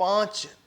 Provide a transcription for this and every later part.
5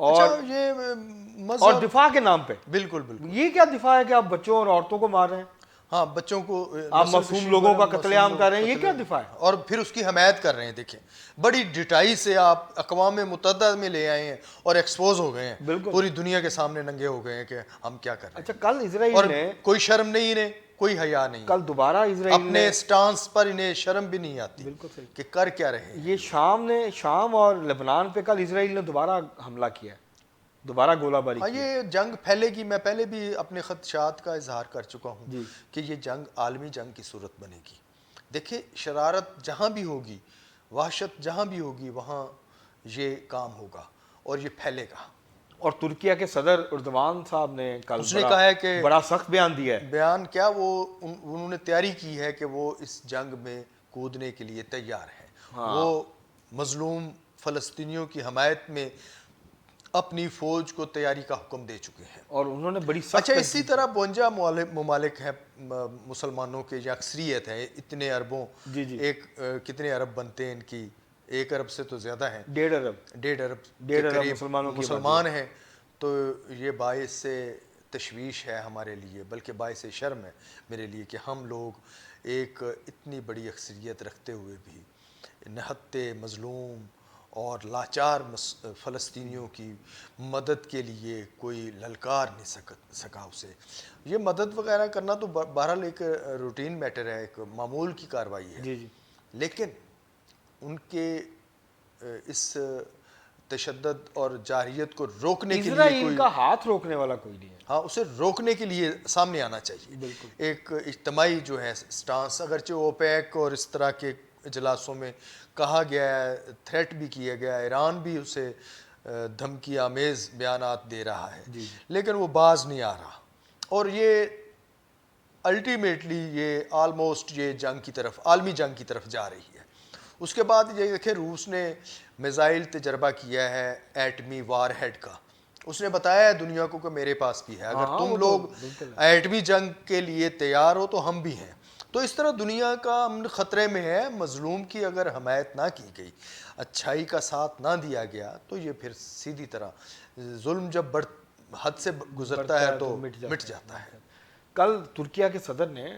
اچھا یہ اور مذہب دفاع کے نام پہ بالکل بالکل یہ کیا دفاع ہے کہ آپ بچوں اور عورتوں کو مار رہے ہیں، ہاں بچوں کو آپ نسل معصوم کشی لوگوں کا معصوم قتل عام لوگ کر رہے ہیں، یہ قتل کیا دفاع ہے؟ اور پھر اس کی حمایت کر رہے ہیں. دیکھیں بڑی ڈٹائی سے آپ اقوام متحدہ میں لے آئے ہیں اور ایکسپوز ہو گئے ہیں، بالکل. پوری دنیا کے سامنے ننگے ہو گئے ہیں کہ ہم کیا کر رہے اچھا ہیں. کل اسرائیل اور نے کوئی شرم نہیں انہیں، کوئی حیا نہیں، کل دوبارہ اسرائیل اپنے نے سٹانس پر انہیں شرم بھی نہیں آتی بالکل صحیح، کہ کر کیا رہے ہیں. یہ شام اور لبنان پہ کل اسرائیل نے دوبارہ حملہ کیا ہے، دوبارہ گولہ باری ہاں کی ہے. یہ جنگ پھیلے گی. میں پہلے بھی اپنے خدشات کا اظہار کر چکا ہوں جی کہ یہ جنگ عالمی جنگ کی صورت بنے گی. دیکھیں شرارت جہاں بھی ہوگی، وحشت جہاں بھی ہوگی، وہاں یہ کام ہوگا اور یہ پھیلے گا. اور ترکیہ کے صدر اردوان صاحب نے کل اس نے کہا ہے کہ بڑا سخت بیان دیا ہے. بیان کیا وہ انہوں نے تیاری کی ہے کہ وہ اس جنگ میں کودنے کے لیے تیار ہیں. وہ مظلوم فلسطینیوں کی حمایت میں اپنی فوج کو تیاری کا حکم دے چکے ہیں. اور انہوں نے بڑی سخت اچھا اسی طرح 52 ممالک ہیں مسلمانوں کے، یا اکثریت ہے اتنے اربوں. جی جی ایک کتنے ارب بنتے ہیں ان کی، 1 ارب سے تو زیادہ ہیں، 1.5 ارب کے 1.5 قریب مسلمانوں کی مسلمان ہیں. تو یہ باعث سے تشویش ہے ہمارے لیے، بلکہ باعث شرم ہے میرے لیے کہ ہم لوگ ایک اتنی بڑی اکثریت رکھتے ہوئے بھی نہتے مظلوم اور لاچار فلسطینیوں کی مدد کے لیے کوئی للکار نہیں سکا اسے. یہ مدد وغیرہ کرنا تو بہرحال ایک روٹین میٹر ہے، ایک معمول کی کارروائی ہے. جی جی لیکن ان کے اس تشدد اور جارحیت کو روکنے کے لیے اسرائیل کوئی، کا ہاتھ روکنے والا کوئی نہیں ہے. ہاں اسے روکنے کے لیے سامنے آنا چاہیے. بالکل. ایک اجتماعی جو ہے سٹانس، اگرچہ اوپیک اور اس طرح کے اجلاسوں میں کہا گیا ہے، تھریٹ بھی کیا گیا ہے، ایران بھی اسے دھمکی آمیز بیانات دے رہا ہے، لیکن وہ باز نہیں آ رہا. اور یہ الٹیمیٹلی یہ آلموسٹ یہ جنگ کی طرف، عالمی جنگ کی طرف جا رہی ہے. اس کے بعد یہ دیکھیں روس نے میزائل تجربہ کیا ہے ایٹمی وار ہیڈ کا. اس نے بتایا ہے دنیا کو کہ میرے پاس بھی ہے، اگر تم لوگ ایٹمی جنگ کے لیے تیار ہو تو ہم بھی ہیں. تو اس طرح دنیا کا امن خطرے میں ہے. مظلوم کی اگر حمایت نہ کی گئی، اچھائی کا ساتھ نہ دیا گیا، تو یہ پھر سیدھی طرح ظلم جب حد سے گزرتا ہے تو مٹ جاتا ہے. کل ترکیہ کے صدر نے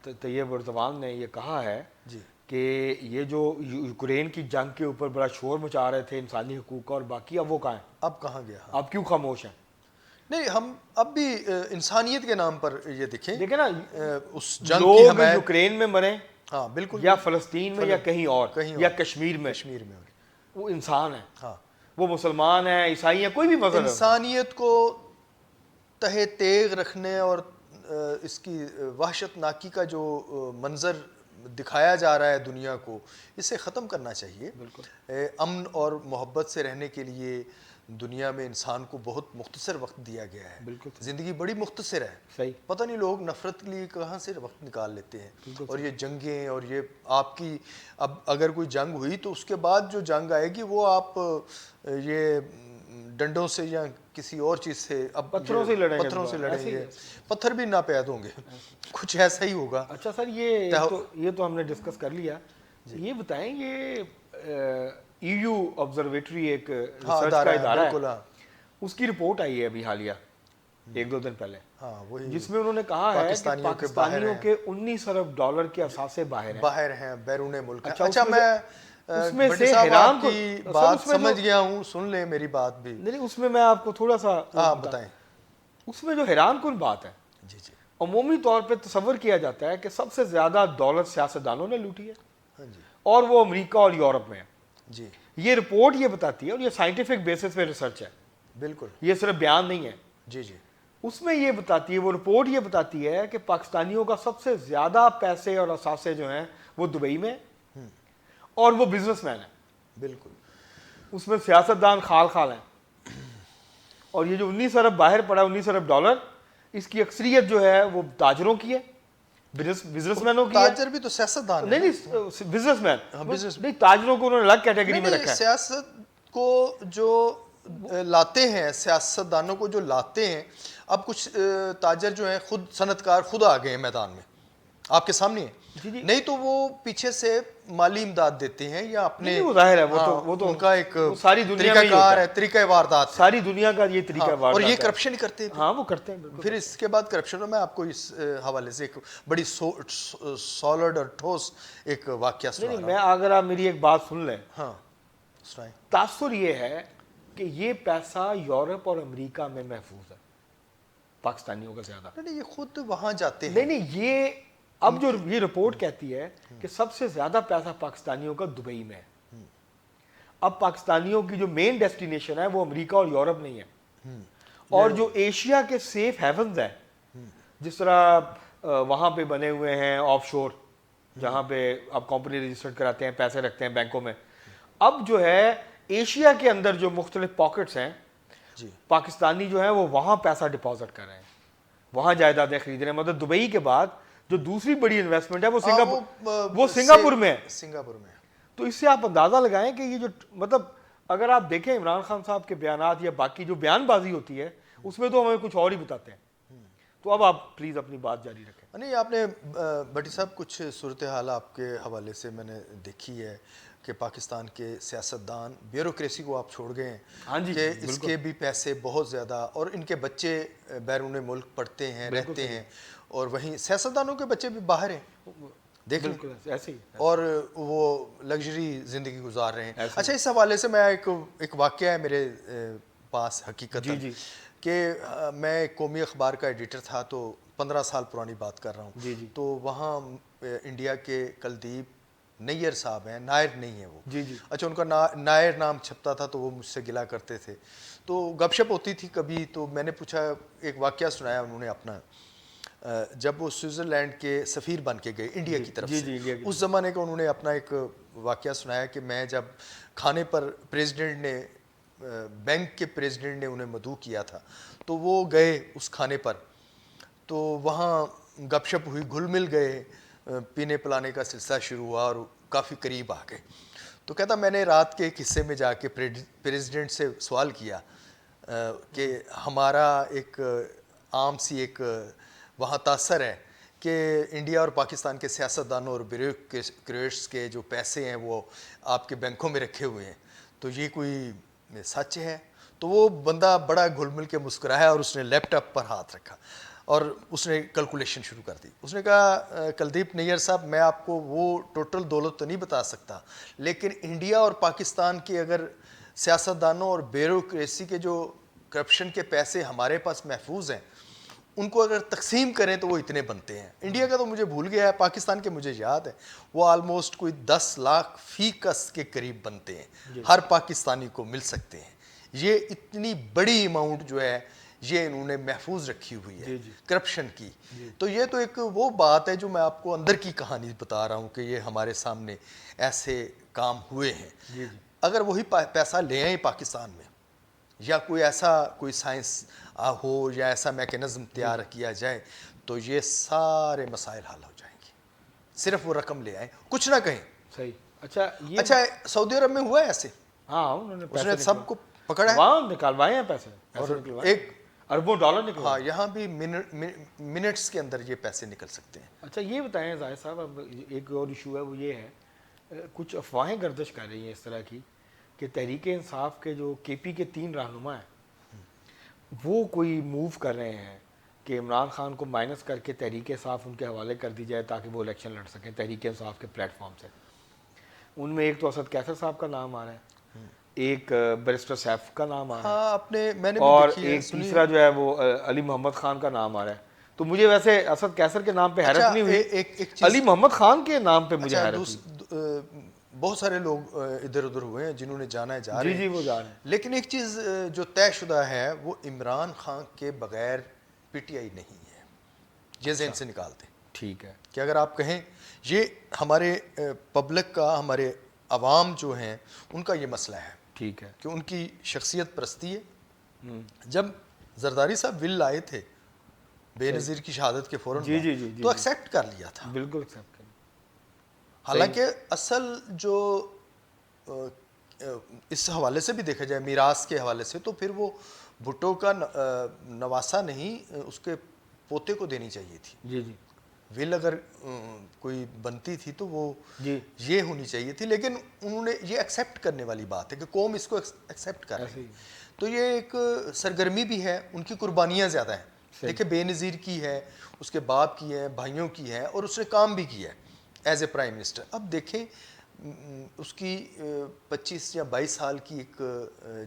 طیب اردوان نے یہ کہا ہے جی کہ یہ جو یوکرین کی جنگ کے اوپر بڑا شور مچا رہے تھے انسانی حقوق کا اور باقی، اب وہ کہاں ہیں؟ اب کہاں گیا؟ اب کیوں خاموش ہیں؟ نہیں ہم اب بھی انسانیت کے نام پر یہ دیکھیں نا اس جنگ کی لوگ حمایت. یوکرین میں مریں، ہاں بالکل، یا فلسطین میں، یا کہیں اور، یا کشمیر میں، وہ انسان ہے. ہاں وہ مسلمان ہیں، عیسائی ہیں، کوئی بھی مذہب ہے. انسانیت کو تہ تیغ رکھنے اور اس کی وحشت ناکی کا جو منظر دکھایا جا رہا ہے دنیا کو، اسے ختم کرنا چاہیے. امن اور محبت سے رہنے کے لیے دنیا میں انسان کو بہت مختصر وقت دیا گیا ہے. زندگی بڑی مختصر ہے. صحیح. پتہ نہیں لوگ نفرت کے لیے کہاں سے وقت نکال لیتے ہیں. اور یہ جنگیں اور یہ آپ کی، اب اگر کوئی جنگ ہوئی تو اس کے بعد جو جنگ آئے گی وہ آپ یہ ڈنڈوں سے یا کسی اور چیز سے، اب پتھروں سے لڑیں گے، پتھر بھی ناپید ہوں گے، کچھ ایسا ہی ہوگا. اچھا سر، یہ تو ہم نے ڈسکس کر لیا. یہ بتائیں، یہ ای یو آبزرویٹری ایک ریسرچ کا ادارہ ہے، اس کی رپورٹ آئی ہے ابھی حالیہ 1-2 دن پہلے، جس میں انہوں نے کہا ہے کہ پاکستانیوں کے $19 ارب کے اثاثے باہر ہیں بیرون ملک. اچھا میں بھٹی صاحب کی بات سمجھ گیا ہوں، سن لیں میری بات بھی. نہیں، اس میں آپ کو تھوڑا سا بتائیں. اس میں جو حیران کن بات ہے، عمومی طور پہ تصور کیا جاتا ہے کہ سب سے زیادہ دولت سیاستدانوں نے لوٹی ہے، اور وہ امریکہ اور یورپ میں ہے. یہ رپورٹ یہ بتاتی ہے، اور یہ سائنٹیفک بیسس پہ ریسرچ ہے، بالکل یہ صرف بیان نہیں ہے. اس میں یہ بتاتی ہے، وہ رپورٹ یہ بتاتی ہے کہ پاکستانیوں کا سب سے زیادہ پیسے اور اثاثے جو ہیں وہ دبئی میں، اور وہ بزنس مین ہیں. بالکل. اس میں سیاستدان خال ہیں. اور یہ جو 19 ارب باہر پڑا، $19 ارب، اس کی اکثریت جو ہے وہ تاجروں کی ہے، بزنس مینوں کی ہے. تاجر بھی تو سیاستدان نہیں، بزنس مین نہیں، تاجروں کو انہوں نے الگ کیٹیگری میں رکھا ہے. سیاست کو جو لاتے ہیں، سیاستدانوں کو جو لاتے ہیں، اب کچھ تاجر جو ہیں خود صنعت کار خود آ گئے ہیں میدان میں. آپ کے سامنے ہے. نہیں تو وہ پیچھے سے مالی امداد دیتے ہیں یا اپنے وہ ظاہر ہے وہ تو ان کا ایک ساری دنیا طریقہ کار ہے, طریقہ واردات ہے, ساری دنیا کا یہ طریقہ واردات اور یہ کرپشن کرتے ہیں. ہاں وہ کرتے ہیں بالکل. پھر اس کے بعد کرپشن میں آپ کو اس حوالے سے ایک بڑی سالڈ اور ٹھوس ایک واقعہ سنا رہا ہوں. میں اگر آپ میری ایک بات سن لیں, ہاں سنائیں. تاثر یہ ہے کہ یہ پیسہ یورپ اور امریکہ میں محفوظ ہے پاکستانیوں کا زیادہ. نہیں یہ خود وہاں جاتے ہیں. نہیں یہ اب جو یہ رپورٹ کہتی ہے کہ سب سے زیادہ پیسہ پاکستانیوں کا دبئی میں ہے. اب پاکستانیوں کی جو مین ڈیسٹینیشن ہے وہ امریکہ اور یورپ نہیں ہے, اور جو ایشیا کے سیف ہیونز ہیں جس طرح وہاں پہ بنے ہوئے ہیں آف شور جہاں پہ اب کمپنی رجسٹرڈ کراتے ہیں, پیسے رکھتے ہیں بینکوں میں, اب جو ہے ایشیا کے اندر جو مختلف پاکٹس ہیں پاکستانی جو ہیں وہ وہاں پیسہ ڈپازٹ کر رہے ہیں, وہاں جائیدادیں خرید رہے ہیں. مطلب دبئی کے بعد جو دوسری بڑی انویسٹمنٹ ہے وہ سنگاپور میں ہے. سنگاپور میں. تو اس سے آپ اندازہ لگائیں کہ یہ جو مطلب اگر آپ دیکھیں عمران خان صاحب کے بیانات یا باقی جو بیان بازی ہوتی ہے اس میں تو ہمیں کچھ اور ہی بتاتے ہیں. تو اب آپ پلیز اپنی بات جاری رکھیں. نہیں آپ نے بھٹی صاحب کچھ صورتحال آپ کے حوالے سے میں نے دیکھی ہے کہ پاکستان کے سیاستدان بیوروکریسی کو آپ چھوڑ گئے ہیں کہ اس کے بھی پیسے بہت زیادہ, اور ان کے بچے بیرون ملک پڑھتے ہیں رہتے ہیں, اور وہیں سیاستدانوں کے بچے بھی باہر ہیں دیکھ لیں, ایسے ہی, اور وہ لگژری زندگی گزار رہے ہیں. اچھا اس حوالے سے میں ایک واقعہ ہے میرے پاس حقیقت کہ میں ایک قومی اخبار کا ایڈیٹر تھا, تو 15 سال پرانی بات کر رہا ہوں. تو وہاں انڈیا کے کلدیپ نیر صاحب ہیں, نائر نہیں ہیں وہ, اچھا ان کا نائر نام چھپتا تھا, تو وہ مجھ سے گلا کرتے تھے. تو گپ شپ ہوتی تھی کبھی, تو میں نے پوچھا, ایک واقعہ سنایا انہوں نے اپنا, جب وہ سوئٹزرلینڈ کے سفیر بن کے گئے انڈیا کی طرف سے, اس زمانے کا انہوں نے اپنا ایک واقعہ سنایا کہ میں جب کھانے پر پریزیڈنٹ نے, بینک کے پریزیڈنٹ نے انہیں مدعو کیا تھا, تو وہ گئے اس کھانے پر, تو وہاں گپ شپ ہوئی, گھل مل گئے, پینے پلانے کا سلسلہ شروع ہوا اور کافی قریب آ گئے. تو کہتا میں نے رات کے ایک حصے میں جا کے پریزیڈنٹ سے سوال کیا کہ ہمارا ایک عام سی ایک وہاں تاثر ہے کہ انڈیا اور پاکستان کے سیاستدانوں اور بیوروکریٹس کے جو پیسے ہیں وہ آپ کے بینکوں میں رکھے ہوئے ہیں, تو یہ کوئی سچ ہے؟ تو وہ بندہ بڑا گھل مل کے مسکرایا اور اس نے لیپ ٹاپ پر ہاتھ رکھا اور اس نے کیلکولیشن شروع کر دی. اس نے کہا کلدیپ نیر صاحب میں آپ کو وہ ٹوٹل دولت تو نہیں بتا سکتا, لیکن انڈیا اور پاکستان کے اگر سیاستدانوں اور بیوروکریسی کے جو کرپشن کے پیسے ہمارے پاس محفوظ ہیں ان کو اگر تقسیم کریں تو وہ اتنے بنتے ہیں. انڈیا کا تو مجھے بھول گیا ہے, پاکستان کے مجھے یاد ہے وہ آلموسٹ کوئی 10 لاکھ فی کس کے قریب بنتے ہیں, ہر پاکستانی کو مل سکتے ہیں. یہ اتنی بڑی اماؤنٹ جو ہے یہ انہوں نے محفوظ رکھی ہوئی ہے کرپشن کی. تو یہ تو ایک وہ بات ہے جو میں آپ کو اندر کی کہانی بتا رہا ہوں کہ یہ ہمارے سامنے ایسے کام ہوئے ہیں. اگر وہی پیسہ لے آئیں پاکستان میں, یا کوئی ایسا کوئی سائنس ہو یا ایسا میکینزم تیار کیا جائے, تو یہ سارے مسائل حل ہو جائیں گے. صرف وہ رقم لے آئیں, کچھ نہ کہیں. صحیح. اچھا سعودی عرب میں ہوا ہے ایسے؟ ہاں انہوں نے اس نے سب کو پکڑا ہے, وہاں نکالوائے ہیں پیسے, اور ایک اربوں ڈالر نکلے. ہاں یہاں بھی منٹس کے اندر یہ پیسے نکل سکتے ہیں. اچھا یہ بتائیں زاہد صاحب, اب ایک اور ایشو ہے وہ یہ ہے, کچھ افواہیں گردش کر رہی ہیں اس طرح کی کہ تحریک انصاف کے جو کے پی کے 3 رہنما ہیں وہ کوئی موو کر رہے ہیں کہ عمران خان کو مائنس کر کے تحریک انصاف ان کے حوالے کر دی جائے تاکہ وہ الیکشن لڑ سکیں تحریک انصاف کے پلیٹ فارم سے. ان میں ایک تو اسد کیسر صاحب کا نام آ رہا ہے, ایک بیرسٹر سیف کا نام آ رہا ہے, اور ایک تیسرا جو ہے وہ علی محمد خان کا نام آ رہا ہے. تو مجھے ویسے اسد کیسر کے نام پہ حیرت نہیں ہوئی, علی محمد خان کے نام پہ مجھے حیرت ہوئی. بہت سارے لوگ ادھر ادھر ہوئے ہیں جنہوں نے جانا ہے جا رہے ہیں, وہ جا رہے ہیں, لیکن ایک چیز جو طے شدہ ہے وہ عمران خان کے بغیر پی ٹی آئی نہیں ہے, یہ ذہن سے نکالتے ہیں. ٹھیک ہے کہ اگر آپ کہیں یہ ہمارے پبلک کا, ہمارے عوام جو ہیں ان کا یہ مسئلہ ہے, ٹھیک ہے, کہ ان کی شخصیت پرستی ہے. جب زرداری صاحب ول لائے تھے بے نظیر کی شہادت کے فوراً بعد تو ایکسیپٹ کر لیا تھا, بالکل ایکسیپٹ کر. حالانکہ اصل جو اس حوالے سے بھی دیکھا جائے میراث کے حوالے سے, تو پھر وہ بھٹو کا نواسا نہیں اس کے پوتے کو دینی چاہیے تھی. جی جی ول اگر کوئی بنتی تھی تو وہ جی یہ ہونی چاہیے تھی، لیکن انہوں نے یہ ایکسیپٹ کرنے والی بات ہے کہ قوم اس کو ایکسیپٹ کر رہی ہے، تو یہ ایک سرگرمی بھی ہے، ان کی قربانیاں زیادہ ہیں. دیکھیں بے نظیر کی ہے، اس کے باپ کی ہے، بھائیوں کی ہے، اور اس نے کام بھی کیا ہے ایز اے پرائم منسٹر. اب دیکھیں اس کی 25 یا 22 سال کی ایک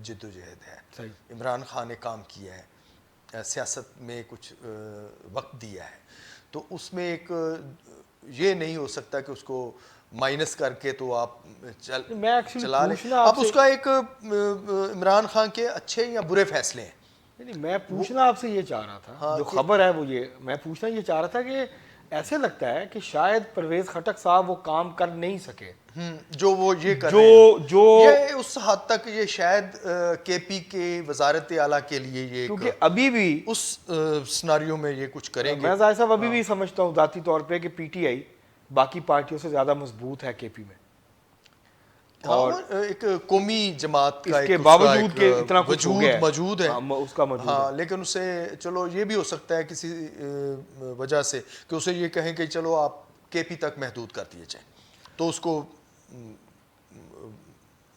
جدوجہد ہے. عمران خان نے کام کیا ہے، سیاست میں کچھ وقت دیا ہے، تو اس میں ایک یہ نہیں ہو سکتا کہ اس کو مائنس کر کے تو آپ چلا لیں. اب اس کا ایک عمران خان کے اچھے یا برے فیصلے ہیں. نہیں میں پوچھنا آپ سے یہ چاہ رہا تھا، جو خبر ہے وہ یہ میں پوچھنا یہ چاہ رہا تھا کہ ایسے لگتا ہے کہ شاید پرویز خٹک صاحب وہ کام کر نہیں سکے جو وہ یہ کر رہے ہیں، جو یہ اس حد تک یہ شاید کے پی کے وزارت اعلیٰ کے لیے یہ کیونکہ ابھی بھی اس سناریو میں یہ کچھ کریں گے. میں ظاہر صاحب ابھی بھی سمجھتا ہوں ذاتی طور پہ کہ پی ٹی آئی باقی پارٹیوں سے زیادہ مضبوط ہے کے پی میں، اور ایک قومی جماعت کا اس کے باوجود کہ اتنا کچھ ہو گیا موجود ہے اس کا موجود ہاں، لیکن اسے چلو یہ بھی ہو سکتا ہے کسی وجہ سے کہ اسے یہ کہیں کہ چلو آپ کے پی تک محدود کر دیے جائیں، تو اس کو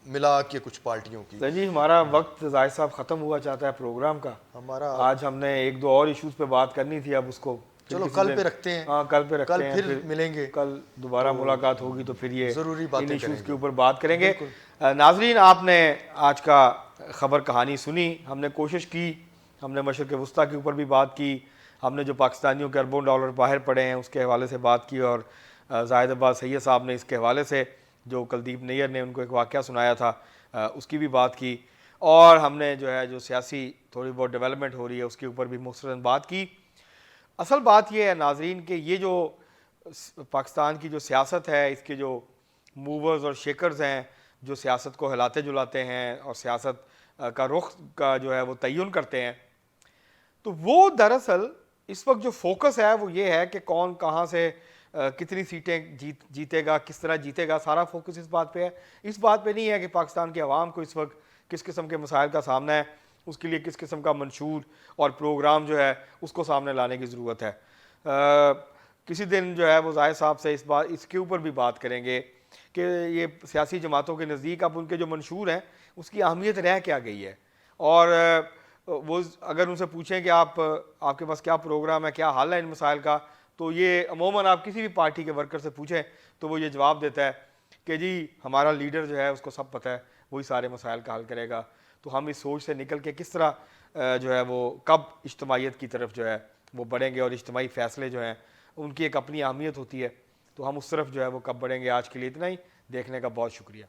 ملا کے کچھ پارٹیوں کی. جی ہمارا وقت زاہد صاحب ختم ہوا چاہتا ہے پروگرام کا. ہمارا آج ہم نے ایک دو اور ایشوز پہ بات کرنی تھی، اب اس کو چلو کل پہ رکھتے ہیں. ہاں کل پہ رکھتے ہیں، پھر ملیں گے، کل دوبارہ ملاقات ہوگی تو پھر یہ ضروری ان باتیں ایشوز کے اوپر بات کریں گے. ناظرین آپ نے آج کا خبر کہانی سنی، ہم نے کوشش کی، ہم نے مشرق وسطیٰ کے اوپر بھی بات کی، ہم نے جو پاکستانیوں کے اربوں ڈالر باہر پڑے ہیں اس کے حوالے سے بات کی، اور زاہد عباس سید صاحب نے اس کے حوالے سے جو کلدیپ نیر نے ان کو ایک واقعہ سنایا تھا اس کی بھی بات کی، اور ہم نے جو ہے جو سیاسی تھوڑی بہت ڈیولپمنٹ ہو رہی ہے اس کے اوپر بھی مختصراً بات کی. اصل بات یہ ہے ناظرین کہ یہ جو پاکستان کی جو سیاست ہے، اس کے جو موورز اور شیکرز ہیں جو سیاست کو ہلاتے جلاتے ہیں اور سیاست کا رخ کا جو ہے وہ تعین کرتے ہیں، تو وہ دراصل اس وقت جو فوکس ہے وہ یہ ہے کہ کون کہاں سے کتنی سیٹیں جیتے گا، کس طرح جیتے گا. سارا فوکس اس بات پہ ہے، اس بات پہ نہیں ہے کہ پاکستان کے عوام کو اس وقت کس قسم کے مسائل کا سامنا ہے، اس کے لیے کس قسم کا منشور اور پروگرام جو ہے اس کو سامنے لانے کی ضرورت ہے. کسی دن جو ہے وہ زاہد صاحب سے اس کے اوپر بھی بات کریں گے کہ یہ سیاسی جماعتوں کے نزدیک اب ان کے جو منشور ہیں اس کی اہمیت رہ کیا گئی ہے، اور وہ اگر ان سے پوچھیں کہ آپ کے پاس کیا پروگرام ہے، کیا حل ہے ان مسائل کا، تو یہ عموماً آپ کسی بھی پارٹی کے ورکر سے پوچھیں تو وہ یہ جواب دیتا ہے کہ جی ہمارا لیڈر جو ہے اس کو سب پتہ ہے، وہی سارے مسائل کا حل کرے گا. تو ہم اس سوچ سے نکل کے کس طرح جو ہے وہ کب اجتماعیت کی طرف جو ہے وہ بڑھیں گے، اور اجتماعی فیصلے جو ہیں ان کی ایک اپنی اہمیت ہوتی ہے، تو ہم اس طرف جو ہے وہ کب بڑھیں گے. آج کے لیے اتنا ہی، دیکھنے کا بہت شکریہ.